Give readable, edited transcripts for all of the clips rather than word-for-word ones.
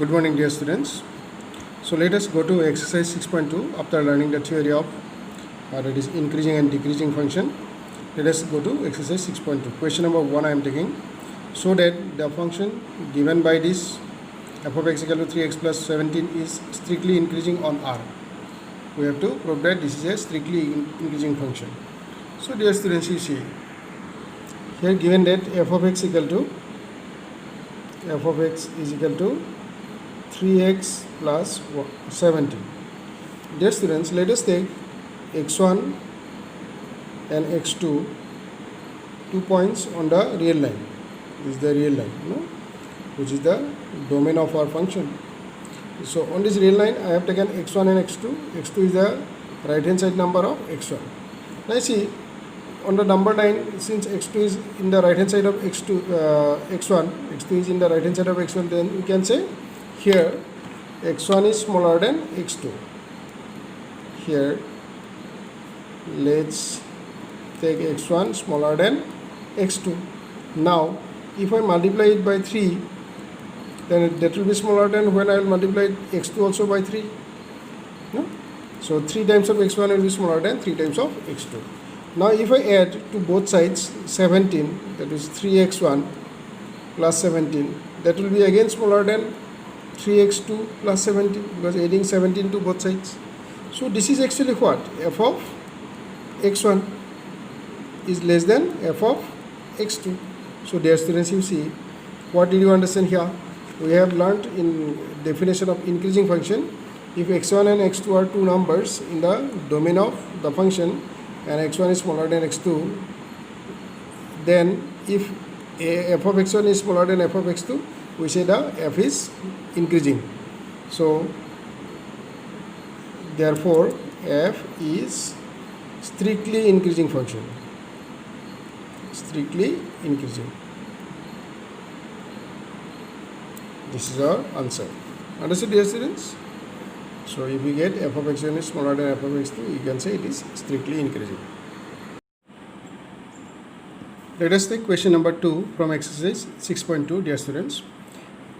Good morning, dear students. So let us go to exercise 6.2. After learning the theory of that is increasing and decreasing function, let us go to exercise 6.2. Question number 1 I am taking. So that the function given by this f of x equal to 3x plus 17 is strictly increasing on R. We have to prove that this is a strictly increasing function. So dear students, you see here given that f of x equal to f of x is equal to 3x plus 17. Dear students, let us take x1 and x2, 2 points on the real line. This is the real line, which is the domain of our function. So on this real line, I have taken x1 and x2. x2 is the right hand side number of x1. Now see, on the number line, since x2 is in the right hand side of x1, x2 is in the right hand side of x1, then we can say here x1 is smaller than x2. Here let's take x1 smaller than x2. Now if I multiply it by 3, then that will be smaller than when I will multiply x2 also by 3. No? So 3 times of x1 will be smaller than 3 times of x2. Now if I add to both sides 17, that is 3x1 plus 17, that will be again smaller than 3x2 plus 17, because adding 17 to both sides. So this is actually what? F of x1 is less than f of x2. So dear students, you see, what did you understand here? We have learnt in definition of increasing function, if x1 and x2 are two numbers in the domain of the function and x1 is smaller than x2, then if f of x1 is smaller than f of x2, we say the f is increasing. So therefore f is strictly increasing function. Strictly increasing. This is our answer. Understood, dear students? So if we get f of x1 is smaller than f of x2, you can say it is strictly increasing. Let us take question number 2 from exercise 6.2, dear students.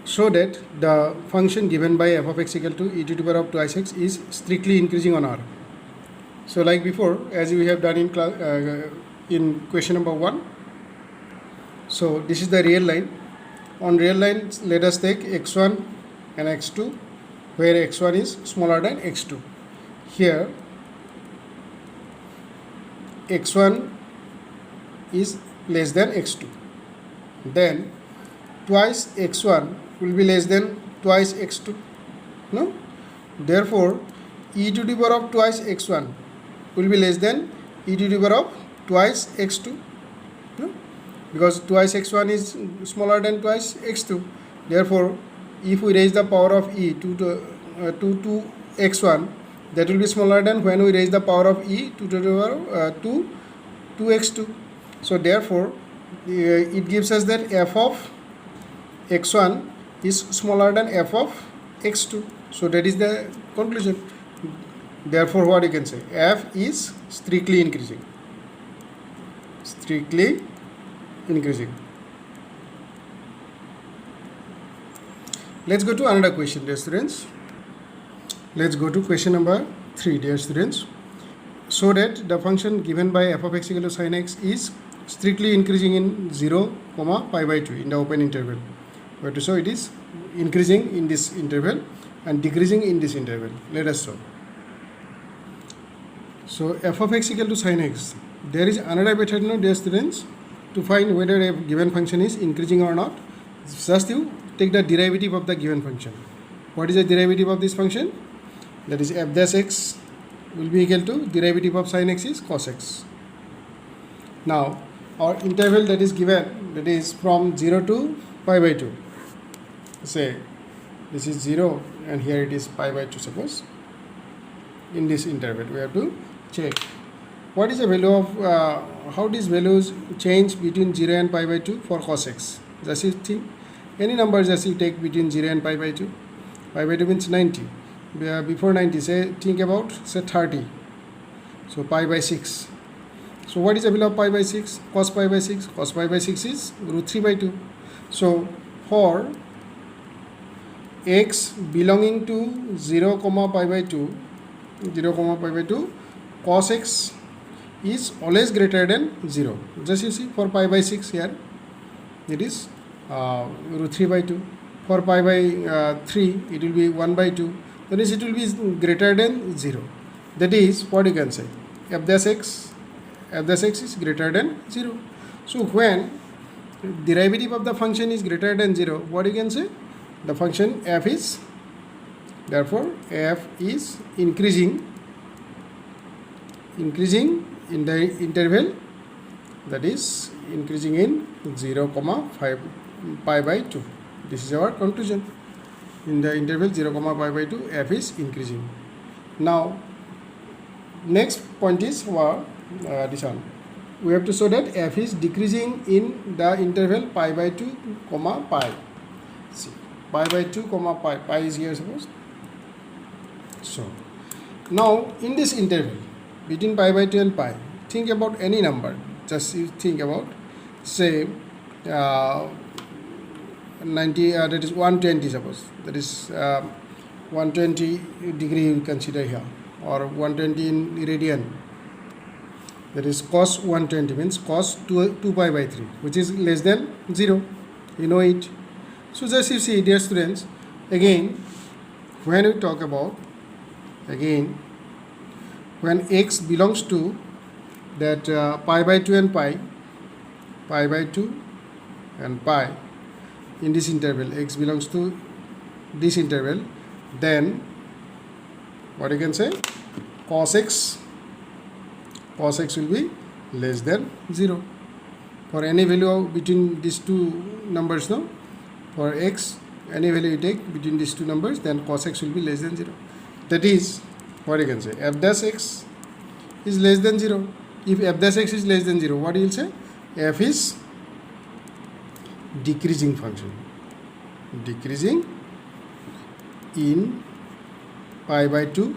So that the function given by f of x equal to e to the power of twice x is strictly increasing on R. So like before, as we have done in class, in question number 1. So this is the real line. On real line, let us take x1 and x2, where x1 is smaller than x2. Here x1 is less than x2. Then twice x1 will be less than twice x2. No? Therefore, e to the power of twice x1 will be less than e to the power of twice x2. No? Because twice x1 is smaller than twice x2. Therefore, if we raise the power of e to x1, that will be smaller than when we raise the power of e to the power of 2 x2. So therefore, it gives us that f of x1 is smaller than f of x2. So that is the conclusion. Therefore, what you can say? F is strictly increasing. Strictly increasing. Let's go to another question, dear students. Let's go to question number 3, dear students. So that the function given by f of x equal to sin x is strictly increasing in 0, pi by 2 in the open interval. We have to show it is increasing in this interval and decreasing in this interval. Let us show. So f of x equal to sin x. There is another method, dear students, to find whether a given function is increasing or not. Just you take the derivative of the given function. What is the derivative of this function? That is f dash x will be equal to derivative of sin x is cos x. Now our interval that is given, that is from 0 to pi by 2. Say this is 0 and here it is pi by 2, suppose. In this interval we have to check what is the value of how these values change between 0 and pi by 2 for cos x. Just you think any numbers as you take between 0 and pi by 2. Pi by 2 means 90. Before 90, say think about say 30. So pi by 6. So what is the value of pi by 6? Cos pi by 6. Cos pi by 6 is root 3 by 2. So for x belonging to 0 comma pi by 2, 0 comma pi by 2, cos x is always greater than 0. Just you see, for pi by 6 here, it is root 3 by 2. For pi by 3, it will be 1 by 2. That is, it will be greater than 0. That is what you can say. F dash x is greater than 0. So when derivative of the function is greater than 0, what you can say? The function f is, therefore f is increasing in the interval, that is increasing in 0 comma pi by 2. This is our conclusion. In the interval 0 comma pi by 2, f is increasing. Now next point is this one. We have to show that f is decreasing in the interval pi by 2 comma pi. See, pi by 2 comma pi is here, suppose. So now in this interval between pi by 2 and pi, think about any number. Just you think about, say 90, that is 120, suppose. That is 120 degree you consider here, or 120 in radian. That is cos 120 means cos 2 pi by 3, which is less than 0. You know it. So just you see, dear students, again when we talk about, again when x belongs to that pi by 2 and pi by 2 and pi, in this interval x belongs to this interval, then what you can say, cos x will be less than 0 for any value between these two numbers. No, for x, any value you take between these two numbers, then cos x will be less than 0. That is what you can say, f dash x is less than 0. If f dash x is less than 0, what you will say? F is decreasing function, decreasing in pi by 2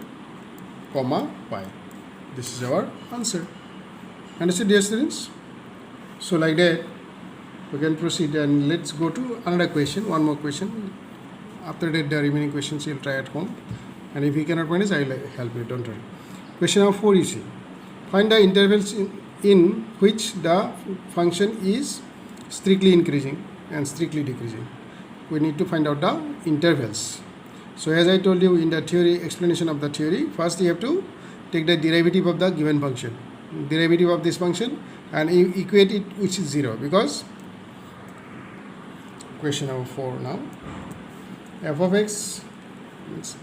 comma pi. This is our answer. Understood, dear students? So like that we can proceed, and let's go to another question, one more question. After that the remaining questions you'll try at home, and if you cannot manage, I will help you, don't worry. Question number 4, you see, find the intervals in which the function is strictly increasing and strictly decreasing. We need to find out the intervals. So as I told you in the theory, explanation of the theory, first you have to take the derivative of the given function, derivative of this function, and equate it which is 0, because question number 4 now, f of x is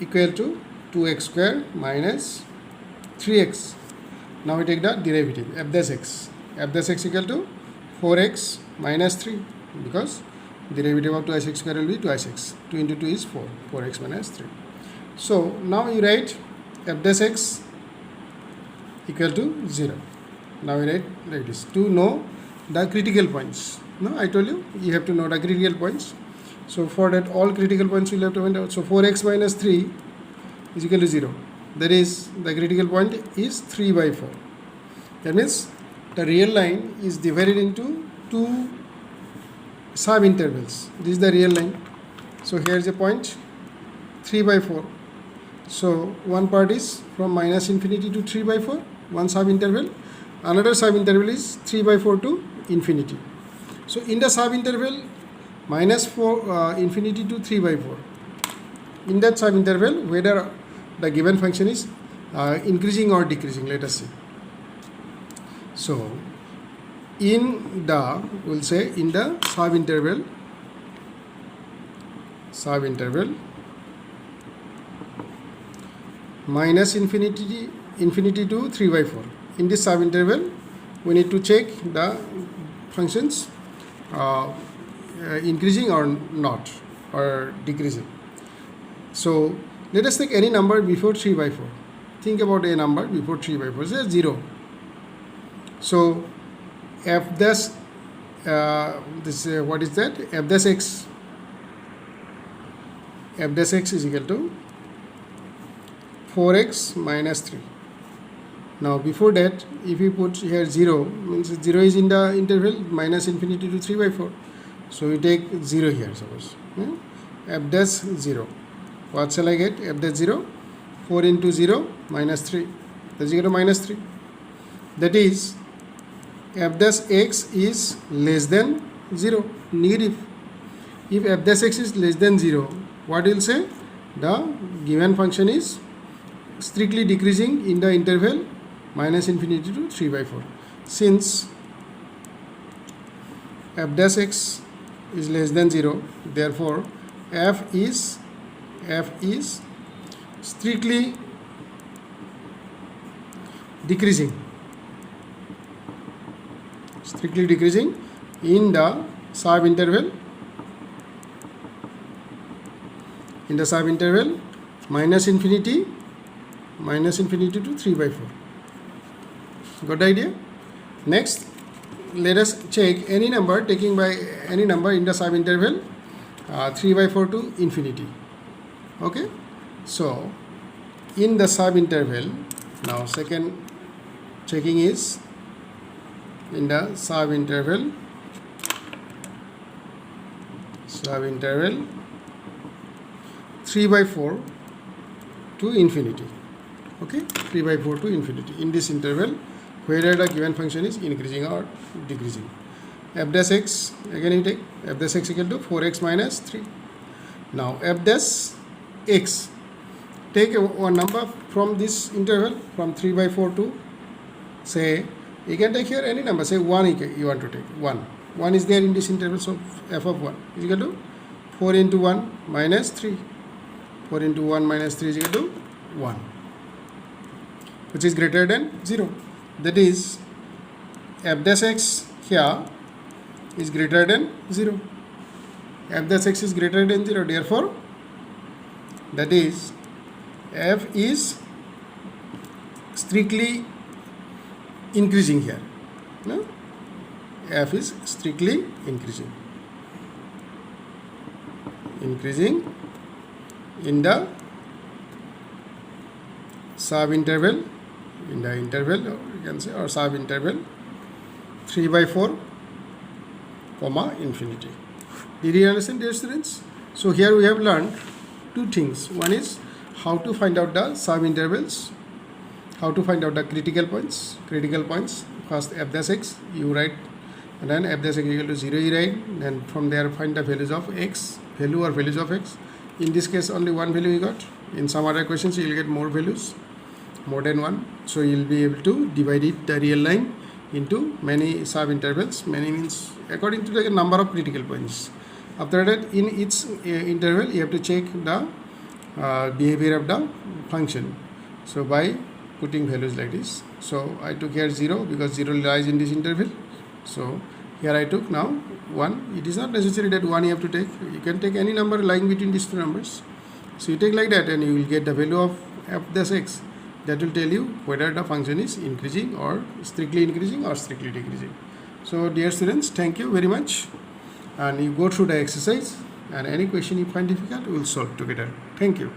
equal to 2x square minus 3x. Now we take the derivative, f dash x equal to 4x minus 3, because derivative of 2x square will be 2x. 2 into 2 is 4, 4x minus 3. So now you write f dash x equal to 0. Now we write like this, to know the critical points. No, I told you, you have to know the critical points. So for that, all critical points we'll have to find out. So 4x minus 3 is equal to 0. That is, the critical point is 3 by 4. That means the real line is divided into two sub intervals. This is the real line. So here is a point 3 by 4. So one part is from minus infinity to 3 by 4, one sub interval. Another sub interval is 3 by 4 to infinity. So in the sub interval minus 4 infinity to 3 by 4, in that sub interval whether the given function is increasing or decreasing, let us see. So in the, we'll say in the sub interval minus infinity to 3 by 4, in this sub interval we need to check the functions increasing or not, or decreasing. So let us take any number before 3 by 4. Think about a number before 3 by 4, say 0. So f dash what is that? F dash x is equal to 4x minus 3. Now before that, if you put here 0, means 0 is in the interval minus infinity to 3 by 4. So we take 0 here, suppose. f dash 0. What shall I get? F dash 0, 4 into 0 minus 3, that's equal to minus 3. That is f dash x is less than 0, negative. If f dash x is less than 0, what will say? The given function is strictly decreasing in the interval minus infinity to 3 by 4. Since f dash x is less than 0, therefore f is strictly decreasing in the sub interval minus infinity to 3 by 4. Got the idea? Next, let us check any number taking by any number in the sub interval 3 by 4 to infinity. Okay, so in the sub interval, now second checking is in the sub interval 3 by 4 to infinity. Okay, 3 by 4 to infinity. In this interval, whether the given function is increasing or decreasing. F dash x, again you take f dash x equal to 4x minus 3. Now f dash x, take a number from this interval from 3 by 4 to, say, you can take here any number, say 1 you want to take, 1. 1 is there in this interval, so f of 1 is equal to 4 into 1 minus 3. 4 into 1 minus 3 is equal to 1, which is greater than 0. That is f dash x here is greater than 0. F dash x is greater than 0, therefore that is f is strictly increasing here. No? F is strictly increasing in the sub interval, or you can say, or sub interval 3 by 4 comma infinity. Did you understand, dear students? So here we have learned two things. One is how to find out the sub intervals, how to find out the critical points. First f dash x you write, and then f dash x equal to 0 you write, and from there find the values of x, values of x. In this case only one value you got. In some other questions you will get more values, more than one. So you will be able to divide it, the real line, into many sub intervals. Many means according to the number of critical points. After that, in each interval you have to check the behavior of the function. So by putting values like this. So I took here 0 because 0 lies in this interval. So here I took now 1. It is not necessary that 1 you have to take. You can take any number lying between these two numbers. So you take like that and you will get the value of f dash x. That will tell you whether the function is increasing or strictly increasing or strictly decreasing. So dear students, thank you very much. And you go through the exercise, and any question you find difficult we will solve together. Thank you.